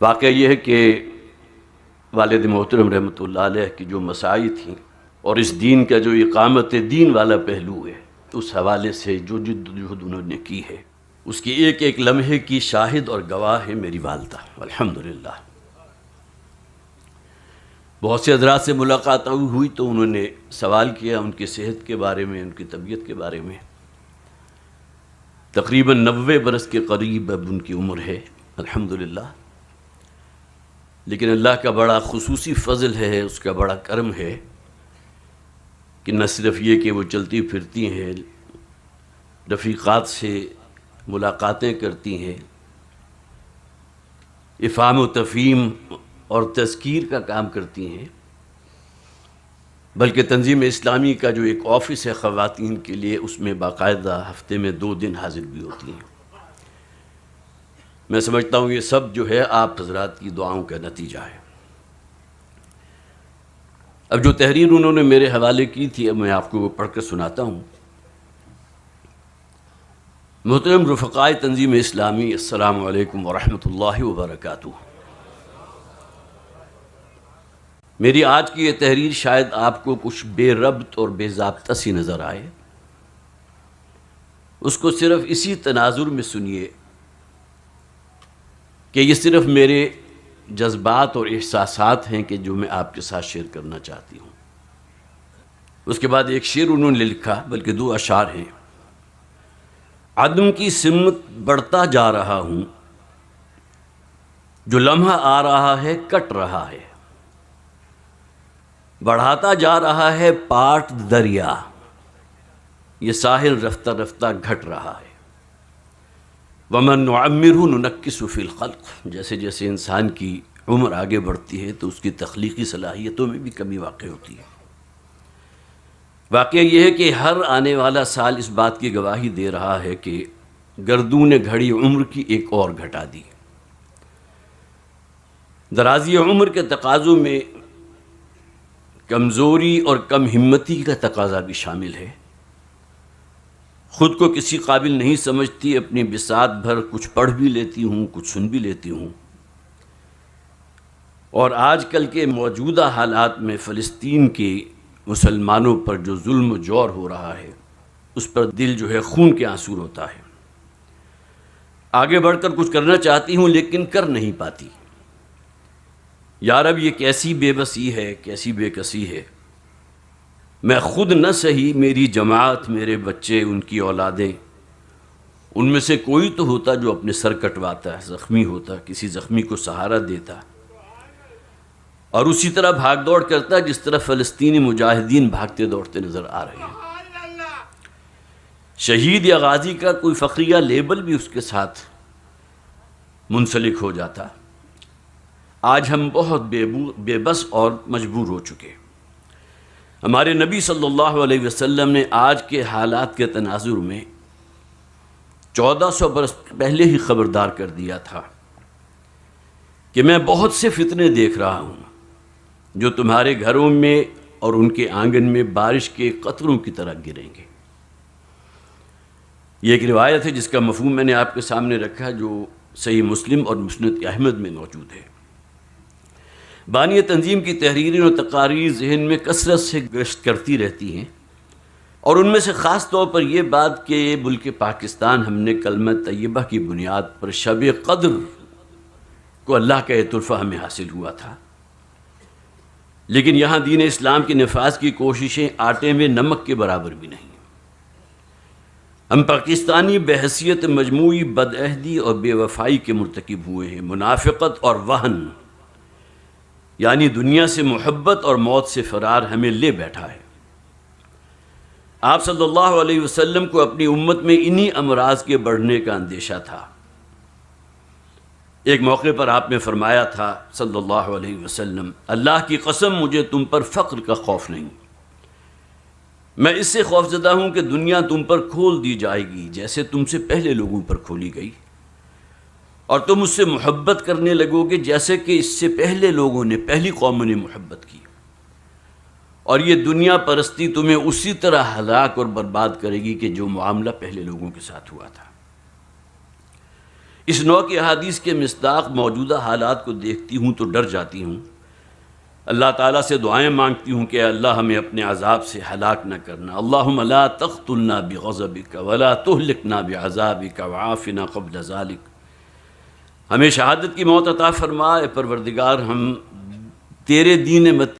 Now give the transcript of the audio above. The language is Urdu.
واقعہ یہ ہے کہ والد محترم رحمۃ اللہ علیہ کی جو مساعی تھیں اور اس دین کا جو اقامت دین والا پہلو ہے، اس حوالے سے جو جد و جہد انہوں نے کی ہے، اس کی ایک ایک لمحے کی شاہد اور گواہ ہے میری والدہ الحمدللہ۔ بہت سے حضرات سے ملاقات ہوئی تو انہوں نے سوال کیا ان کی صحت کے بارے میں، ان کی طبیعت کے بارے میں۔ تقریباً 90 برس کے قریب اب ان کی عمر ہے الحمدللہ، لیکن اللہ کا بڑا خصوصی فضل ہے، اس کا بڑا کرم ہے کہ نہ صرف یہ کہ وہ چلتی پھرتی ہیں، رفیقات سے ملاقاتیں کرتی ہیں، افہام و تفہیم اور تذکیر کا کام کرتی ہیں، بلکہ تنظیم اسلامی کا جو ایک آفس ہے خواتین کے لیے، اس میں باقاعدہ ہفتے میں 2 دن حاضر بھی ہوتی ہیں۔ میں سمجھتا ہوں یہ سب جو ہے آپ حضرات کی دعاؤں کا نتیجہ ہے۔ اب جو تحریر انہوں نے میرے حوالے کی تھی، اب میں آپ کو وہ پڑھ کر سناتا ہوں۔ محترم رفقائے تنظیم اسلامی، السلام علیکم ورحمۃ اللہ وبرکاتہ۔ میری آج کی یہ تحریر شاید آپ کو کچھ بے ربط اور بے ضابطہ سی نظر آئے، اس کو صرف اسی تناظر میں سنیے کہ یہ صرف میرے جذبات اور احساسات ہیں کہ جو میں آپ کے ساتھ شیئر کرنا چاہتی ہوں۔ اس کے بعد ایک شعر انہوں نے لکھا، بلکہ 2 اشعار ہیں۔ عدم کی سمت بڑھتا جا رہا ہوں، جو لمحہ آ رہا ہے کٹ رہا ہے، بڑھاتا جا رہا ہے پاٹ دریا، یہ ساحل رفتہ رفتہ گھٹ رہا ہے۔ وَمَن نُعَمِّرْهُ نُنَكِّسُ فِي الْخَلْقِ، جیسے جیسے انسان کی عمر آگے بڑھتی ہے تو اس کی تخلیقی صلاحیتوں میں بھی کمی واقع ہوتی ہے۔ واقعہ یہ ہے کہ ہر آنے والا سال اس بات کی گواہی دے رہا ہے کہ گردوں نے گھڑی عمر کی ایک اور گھٹا دی۔ درازی عمر کے تقاضوں میں کمزوری اور کم ہمتی کا تقاضا بھی شامل ہے۔ خود کو کسی قابل نہیں سمجھتی، اپنی بساط بھر کچھ پڑھ بھی لیتی ہوں، کچھ سن بھی لیتی ہوں، اور آج کل کے موجودہ حالات میں فلسطین کے مسلمانوں پر جو ظلم و جور ہو رہا ہے، اس پر دل جو ہے خون کے آنسو روتا ہے۔ آگے بڑھ کر کچھ کرنا چاہتی ہوں لیکن کر نہیں پاتی۔ یا رب یہ کیسی بے بسی ہے، کیسی بے کسی ہے۔ میں خود نہ سہی، میری جماعت، میرے بچے، ان کی اولادیں، ان میں سے کوئی تو ہوتا جو اپنے سر کٹواتا، زخمی ہوتا، کسی زخمی کو سہارا دیتا، اور اسی طرح بھاگ دوڑ کرتا جس طرح فلسطینی مجاہدین بھاگتے دوڑتے نظر آ رہے ہیں۔ شہید یا غازی کا کوئی فخریہ لیبل بھی اس کے ساتھ منسلک ہو جاتا۔ آج ہم بہت بے بس اور مجبور ہو چکے۔ ہمارے نبی صلی اللہ علیہ وسلم نے آج کے حالات کے تناظر میں 1400 برس پہلے ہی خبردار کر دیا تھا کہ میں بہت سے فتنے دیکھ رہا ہوں جو تمہارے گھروں میں اور ان کے آنگن میں بارش کے قطروں کی طرح گریں گے۔ یہ ایک روایت ہے جس کا مفہوم میں نے آپ کے سامنے رکھا، جو صحیح مسلم اور مسند احمد میں موجود ہے۔ بانی تنظیم کی تحریریں اور تقاریر ذہن میں کثرت سے گشت کرتی رہتی ہیں، اور ان میں سے خاص طور پر یہ بات کہ ملک پاکستان ہم نے کلمہ طیبہ کی بنیاد پر شب قدر کو اللہ کا یہ تحفہ ہمیں حاصل ہوا تھا، لیکن یہاں دین اسلام کے نفاذ کی کوششیں آٹے میں نمک کے برابر بھی نہیں۔ ہم پاکستانی بحیثیت مجموعی بدعہدی اور بے وفائی کے مرتکب ہوئے ہیں۔ منافقت اور وہن، یعنی دنیا سے محبت اور موت سے فرار ہمیں لے بیٹھا ہے۔ آپ صلی اللہ علیہ وسلم کو اپنی امت میں انہی امراض کے بڑھنے کا اندیشہ تھا۔ ایک موقع پر آپ نے فرمایا تھا صلی اللہ علیہ وسلم، اللہ کی قسم مجھے تم پر فقر کا خوف نہیں، میں اس سے خوفزدہ ہوں کہ دنیا تم پر کھول دی جائے گی جیسے تم سے پہلے لوگوں پر کھولی گئی، اور تم اس سے محبت کرنے لگو گے جیسے کہ اس سے پہلے لوگوں نے، پہلی قوموں نے محبت کی، اور یہ دنیا پرستی تمہیں اسی طرح ہلاک اور برباد کرے گی کہ جو معاملہ پہلے لوگوں کے ساتھ ہوا تھا۔ اس نوع کی احادیث کے مصداق موجودہ حالات کو دیکھتی ہوں تو ڈر جاتی ہوں، اللہ تعالیٰ سے دعائیں مانگتی ہوں کہ اللہ ہمیں اپنے عذاب سے ہلاک نہ کرنا، اللہم لا تقتلنا بغضبک ولا تہلکنا بعذابک وعافنا قبل ذلک، ہمیں شہادت کی موت عطا فرما، اے پروردگار ہم تیرے دین مت